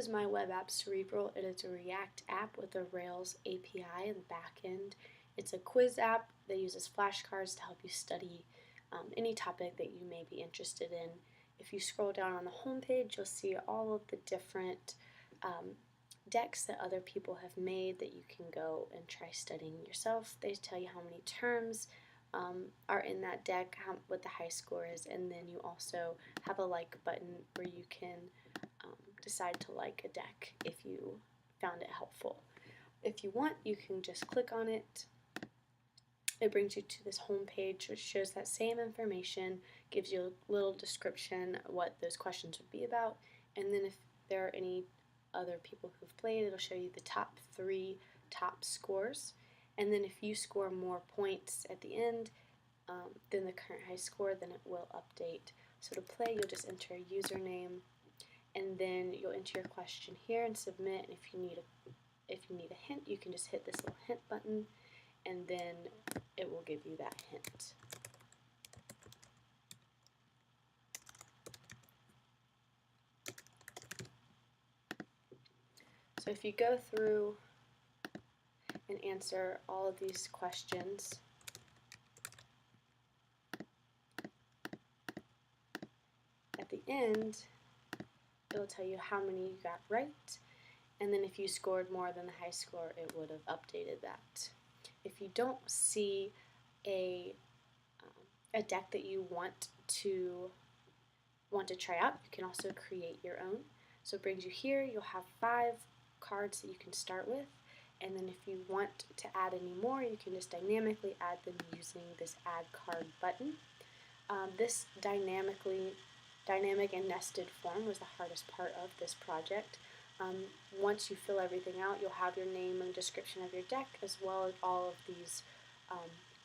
is my web app, Cerebral. It is a React app with a Rails API in the back end. It's a quiz app that uses flashcards to help you study any topic that you may be interested in. If you scroll down on the home page, you'll see all of the different decks that other people have made that you can go and try studying yourself. They tell you how many terms are in that deck, what the high score is, and then you also have a like button where you can decide to like a deck if you found it helpful. If you want, you can just click on it. It brings you to this home page which shows that same information, gives you a little description what those questions would be about, and then if there are any other people who've played, it'll show you the top 3 top scores. And then if you score more points at the end than the current high score, then it will update. So to play, you'll just enter a username, and then you'll enter your question here and submit. And if you need a hint, you can just hit this little hint button, and then it will give you that hint. So if you go through and answer all of these questions, at the end, it'll tell you how many you got right, and then if you scored more than the high score, it would have updated that. If you don't see a deck that you want to try out, you can also create your own. So it brings you here. You'll have 5 cards that you can start with, and then if you want to add any more, you can just dynamically add them using this Add Card button. This dynamic and nested form was the hardest part of this project. Once you fill everything out, you'll have your name and description of your deck, as well as all of these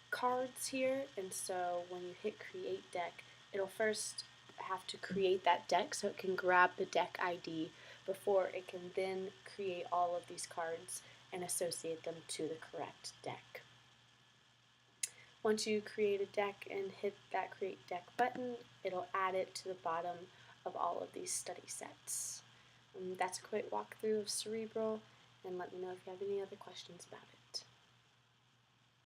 cards here. And so when you hit Create Deck, it'll first have to create that deck so it can grab the deck ID before it can then create all of these cards and associate them to the correct deck. Once you create a deck and hit that Create Deck button, it'll add it to the bottom of all of these study sets. That's a quick walkthrough of Cerebral, and let me know if you have any other questions about it.